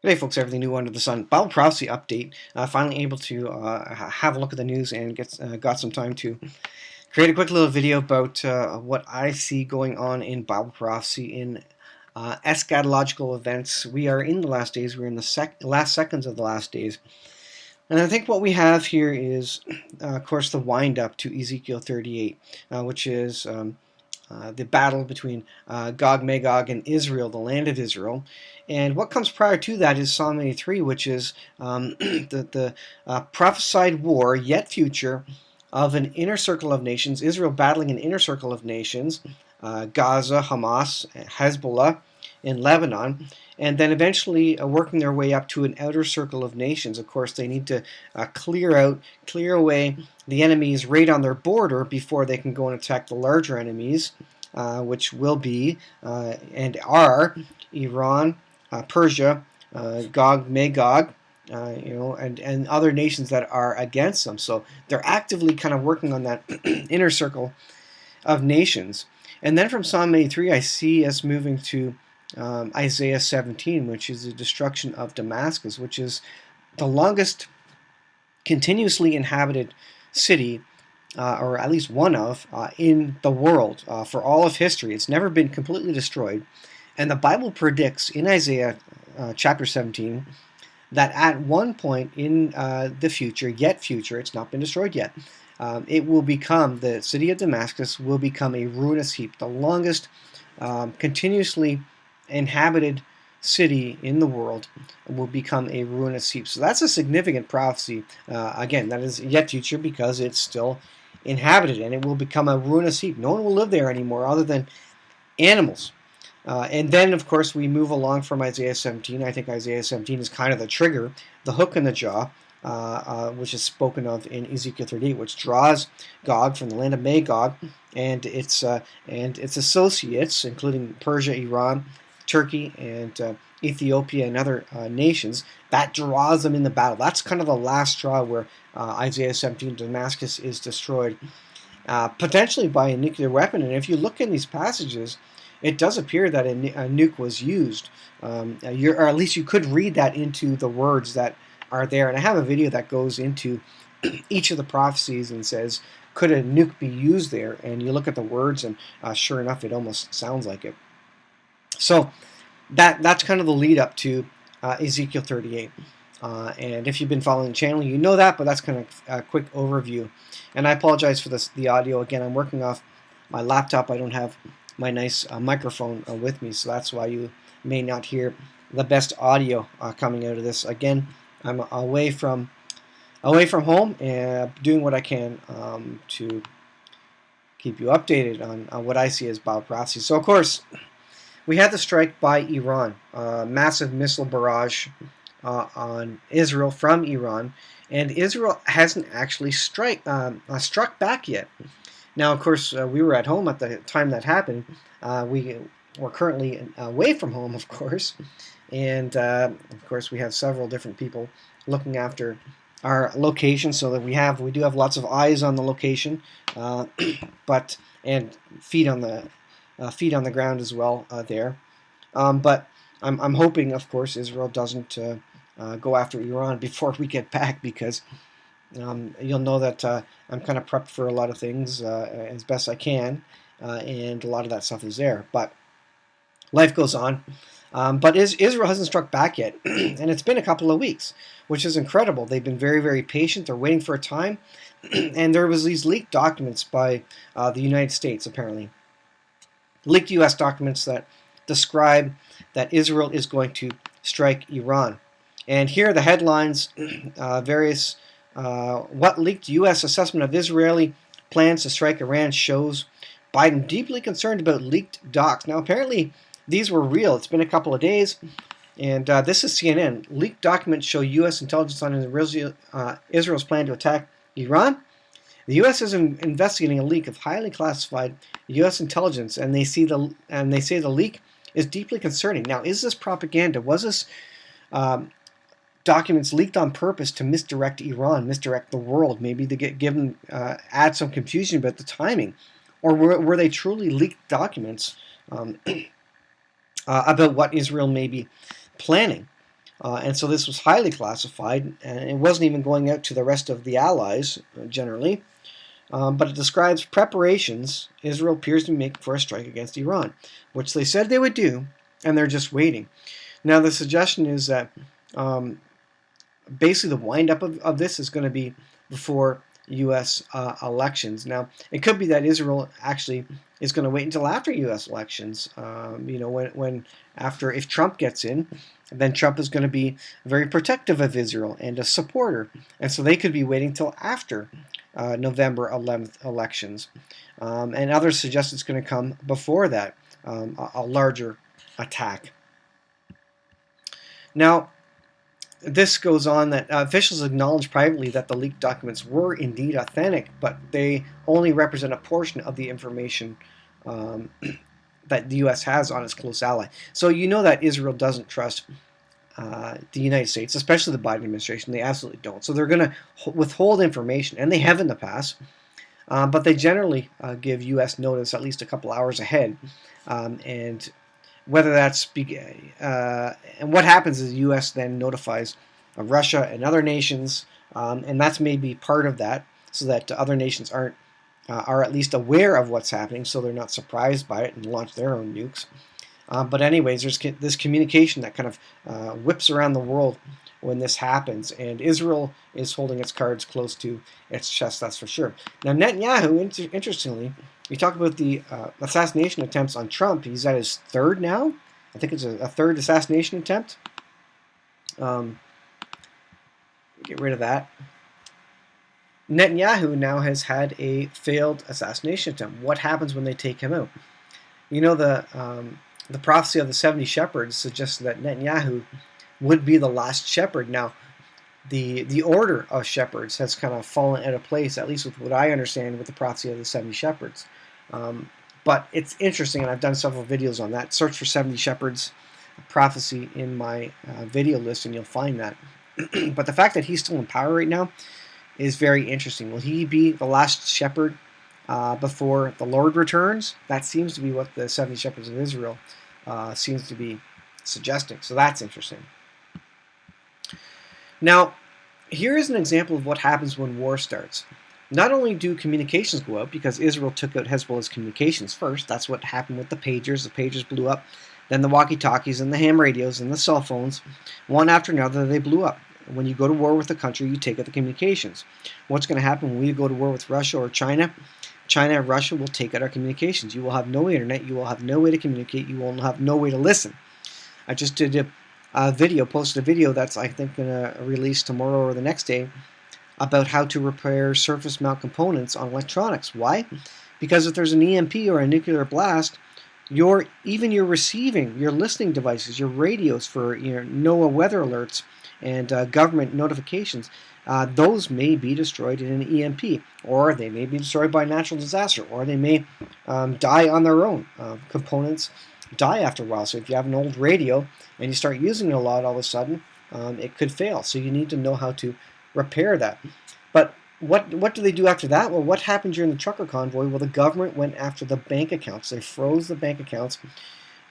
Hey folks, everything new under the sun. Bible prophecy update. Finally able to have a look at the news and got some time to create a quick little video about what I see going on in Bible prophecy in eschatological events. We are in the last days. We're in the last seconds of the last days. And I think what we have here is, of course, the wind up to Ezekiel 38, which is the battle between Gog, Magog, and Israel, the land of Israel. And what comes prior to that is Psalm 83, which is the prophesied war, yet future, of an inner circle of nations, Israel battling an inner circle of nations, Gaza, Hamas, Hezbollah in Lebanon, and then eventually working their way up to an outer circle of nations. Of course, they need to clear away the enemies right on their border before they can go and attack the larger enemies, which will be and are Iran, Persia, Gog, Magog, and other nations that are against them. So they're actively kind of working on that inner circle of nations. And then from Psalm 83, I see us moving to Isaiah 17, which is the destruction of Damascus, which is the longest continuously inhabited city, or at least one of, in the world for all of history. It's never been completely destroyed. And the Bible predicts in Isaiah chapter 17 that at one point in the future, yet future, it's not been destroyed yet, it will become, the city of Damascus will become a ruinous heap, the longest continuously inhabited city in the world will become a ruinous heap. So that's a significant prophecy. Again, that is yet future because it's still inhabited, and it will become a ruinous heap. No one will live there anymore other than animals. And then, of course, we move along from Isaiah 17. I think Isaiah 17 is kind of the trigger, the hook in the jaw, which is spoken of in Ezekiel 38, which draws Gog from the land of Magog and its associates, including Persia, Iran, Turkey, and Ethiopia, and other nations. That draws them in the battle. That's kind of the last straw where Isaiah 17, Damascus is destroyed, potentially by a nuclear weapon. And if you look in these passages, it does appear that a nuke was used, or at least you could read that into the words that are there. And I have a video that goes into each of the prophecies and says, could a nuke be used there? And you look at the words, and sure enough, it almost sounds like it. So that's kind of the lead up to Ezekiel 38. And if you've been following the channel, you know that, but that's kind of a quick overview. And I apologize for the audio. Again, I'm working off my laptop. I don't have my nice microphone with me, so that's why you may not hear the best audio coming out of this. Again, I'm away from home and doing what I can to keep you updated on what I see as Bible prophecy. So, of course, we had the strike by Iran, massive missile barrage on Israel from Iran, and Israel hasn't actually struck back yet. Now, of course, we were at home at the time that happened. We were currently away from home, of course, and of course, we have several different people looking after our location, so that we do have lots of eyes on the location, and feet on the ground as well there. But I'm hoping, of course, Israel doesn't go after Iran before we get back, because you'll know that I'm kind of prepped for a lot of things as best I can, and a lot of that stuff is there. But life goes on. But Israel hasn't struck back yet, and it's been a couple of weeks, which is incredible. They've been very, very patient. They're waiting for a time, and there was these leaked documents by the United States, apparently. Leaked U.S. documents that describe that Israel is going to strike Iran. And here are the headlines, what leaked U.S. assessment of Israeli plans to strike Iran shows Biden deeply concerned about leaked docs. Now, apparently, these were real. It's been a couple of days, and this is CNN. Leaked documents show U.S. intelligence on Israel's plan to attack Iran. The U.S. is investigating a leak of highly classified U.S. intelligence, and they say the leak is deeply concerning. Now, is this propaganda? Was this documents leaked on purpose to misdirect Iran, misdirect the world, maybe to add some confusion about the timing? Or were they truly leaked documents about what Israel may be planning? And so this was highly classified, and it wasn't even going out to the rest of the allies generally. But it describes preparations Israel appears to be making for a strike against Iran, which they said they would do, and they're just waiting. Now, the suggestion is that basically the windup of this is going to be before U.S. Elections. Now, it could be that Israel actually is going to wait until after U.S. elections. When after, if Trump gets in, then Trump is going to be very protective of Israel and a supporter, and so they could be waiting till after November 11th elections. And others suggest it's going to come before that, a larger attack. Now, this goes on that officials acknowledged privately that the leaked documents were indeed authentic, but they only represent a portion of the information that the U.S. has on its close ally. So you know that Israel doesn't trust the United States, especially the Biden administration. They absolutely don't. So they're going to withhold information, and they have in the past. But they generally give U.S. notice at least a couple hours ahead. And whether that's and what happens is the U.S. then notifies Russia and other nations, and that's maybe part of that, so that other nations are at least aware of what's happening, so they're not surprised by it and launch their own nukes. But anyways, there's this communication that kind of whips around the world when this happens, and Israel is holding its cards close to its chest, that's for sure. Now, Netanyahu, interestingly, we talk about the assassination attempts on Trump. He's at his third now. I think it's a third assassination attempt. Get rid of that. Netanyahu now has had a failed assassination attempt. What happens when they take him out? You know, the prophecy of the 70 shepherds suggests that Netanyahu would be the last shepherd. Now, the order of shepherds has kind of fallen out of place, at least with what I understand with the prophecy of the 70 shepherds. But it's interesting, and I've done several videos on that. Search for 70 shepherds prophecy in my video list, and you'll find that. But the fact that he's still in power right now is very interesting. Will he be the last shepherd before the Lord returns? That seems to be what the 70 shepherds of Israel seems to be suggesting. So that's interesting. Now, here is an example of what happens when war starts. Not only do communications go out, because Israel took out Hezbollah's communications first. That's what happened with the pagers. The pagers blew up. Then the walkie-talkies and the ham radios and the cell phones, one after another, they blew up. When you go to war with a country, you take out the communications. What's going to happen when we go to war with Russia or China? China and Russia will take out our communications. You will have no internet. You will have no way to communicate. You will have no way to listen. I just did posted a video that's, I think, going to release tomorrow or the next day about how to repair surface mount components on electronics. Why? Because if there's an EMP or a nuclear blast, your receiving, your listening devices, your radios for NOAA weather alerts and government notifications, those may be destroyed in an EMP, or they may be destroyed by a natural disaster, or they may die on their own. Components die after a while. So if you have an old radio and you start using it a lot, all of a sudden it could fail. So you need to know how to repair that. But what do they do after that? Well, what happened during the trucker convoy? Well, the government went after the bank accounts. They froze the bank accounts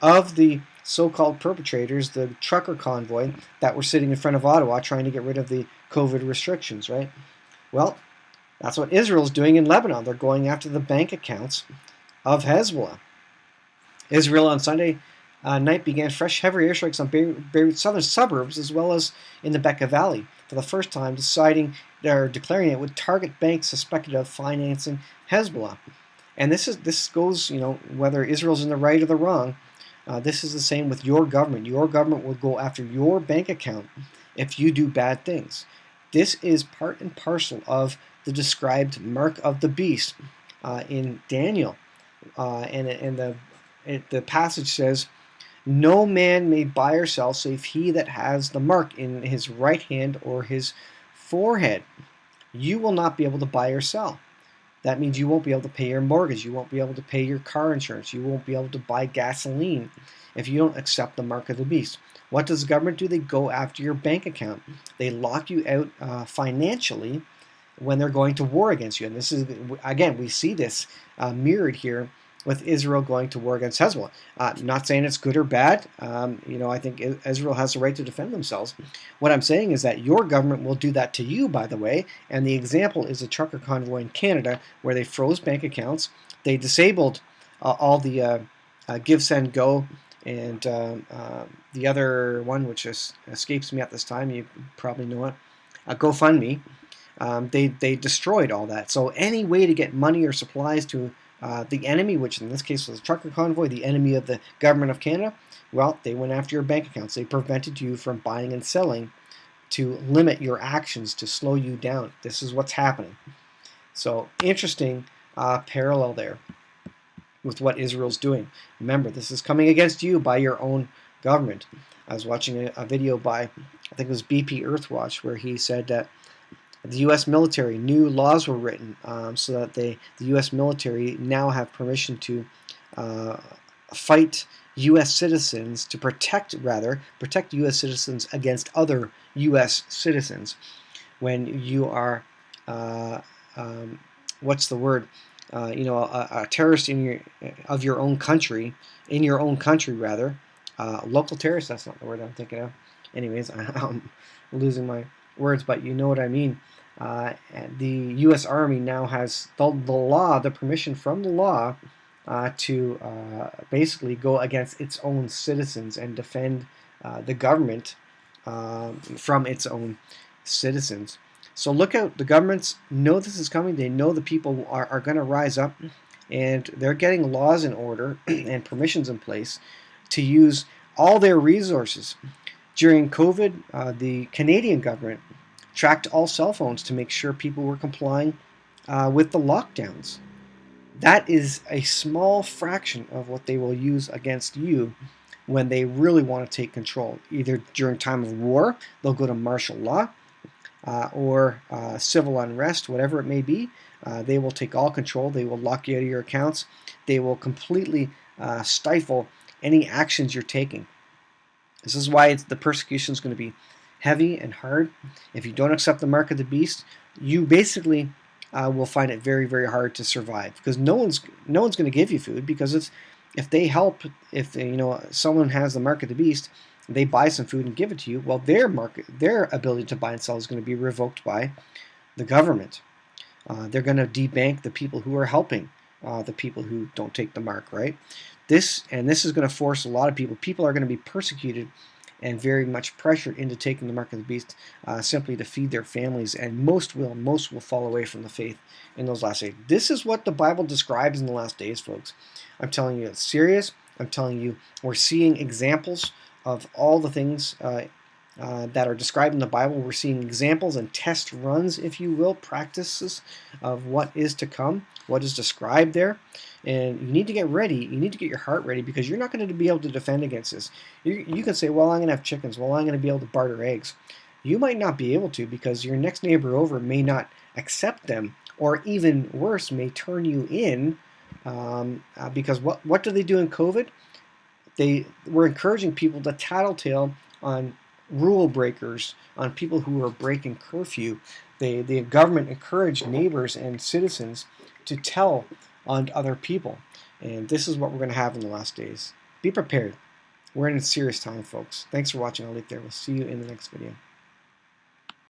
of the so-called perpetrators, the trucker convoy that were sitting in front of Ottawa trying to get rid of the COVID restrictions, right? Well, that's what Israel's doing in Lebanon. They're going after the bank accounts of Hezbollah. Israel on Sunday night began fresh heavy airstrikes on Beirut's southern suburbs as well as in the Bekaa Valley, for the first time declaring it would target banks suspected of financing Hezbollah. And this goes, whether Israel's in the right or the wrong, this is the same with your government. Your government will go after your bank account if you do bad things. This is part and parcel of the described mark of the beast in Daniel. And the passage says, "No man may buy or sell save he that has the mark in his right hand or his forehead." You will not be able to buy or sell. That means you won't be able to pay your mortgage. You won't be able to pay your car insurance. You won't be able to buy gasoline if you don't accept the mark of the beast. What does the government do? They go after your bank account. They lock you out financially when they're going to war against you. And this is, again, we see this mirrored here with Israel going to war against Hezbollah. Not saying it's good or bad. I think Israel has the right to defend themselves. What I'm saying is that your government will do that to you, by the way, and the example is a trucker convoy in Canada where they froze bank accounts, they disabled all the Give, Send, Go, and the other one, which escapes me at this time, you probably know it, GoFundMe. They destroyed all that. So any way to get money or supplies to the enemy, which in this case was a trucker convoy, the enemy of the government of Canada, well, they went after your bank accounts. They prevented you from buying and selling to limit your actions, to slow you down. This is what's happening. So interesting parallel there with what Israel's doing. Remember, this is coming against you by your own government. I was watching a video by, I think it was BP Earthwatch, where he said that the U.S. military, new laws were written so that the U.S. military now have permission to fight U.S. citizens, to protect U.S. citizens against other U.S. citizens. When you are, what's the word? A terrorist of your own country, local terrorist. That's not the word I'm thinking of. Anyways, I'm losing my words, but you know what I mean. The U.S. Army now has the permission from the law to basically go against its own citizens and defend the government from its own citizens. So look out. The governments know this is coming. They know the people are going to rise up, and they're getting laws in order and permissions in place to use all their resources. During COVID, the Canadian government tracked all cell phones to make sure people were complying with the lockdowns. That is a small fraction of what they will use against you when they really want to take control. Either during time of war, they'll go to martial law, or civil unrest, whatever it may be. They will take all control. They will lock you out of your accounts. They will completely stifle any actions you're taking. This is why the persecution is going to be heavy and hard. If you don't accept the mark of the beast, you basically will find it very, very hard to survive, because no one's going to give you food, because if someone has the mark of the beast, they buy some food and give it to you, well, their ability to buy and sell is going to be revoked by the government. They're going to debank the people who are helping the people who don't take the mark, right? This is going to force a lot of people. People are going to be persecuted and very much pressured into taking the mark of the beast simply to feed their families, and most will fall away from the faith in those last days. This is what the Bible describes in the last days, folks. I'm telling you, it's serious. I'm telling you, we're seeing examples of all the things that are described in the Bible. We're seeing examples and test runs, if you will, practices of what is to come, what is described there. And you need to get ready. You need to get your heart ready, because you're not going to be able to defend against this. You can say, well, I'm going to have chickens. Well, I'm going to be able to barter eggs. You might not be able to, because your next neighbor over may not accept them, or even worse, may turn you in. Because what do they do in COVID? They were encouraging people to tattletale on rule breakers, on people who were breaking curfew. The government encouraged neighbors and citizens to tell on other people. And this is what we're going to have in the last days. Be prepared. We're in a serious time, folks. Thanks for watching. I'll leave it there. We'll see you in the next video.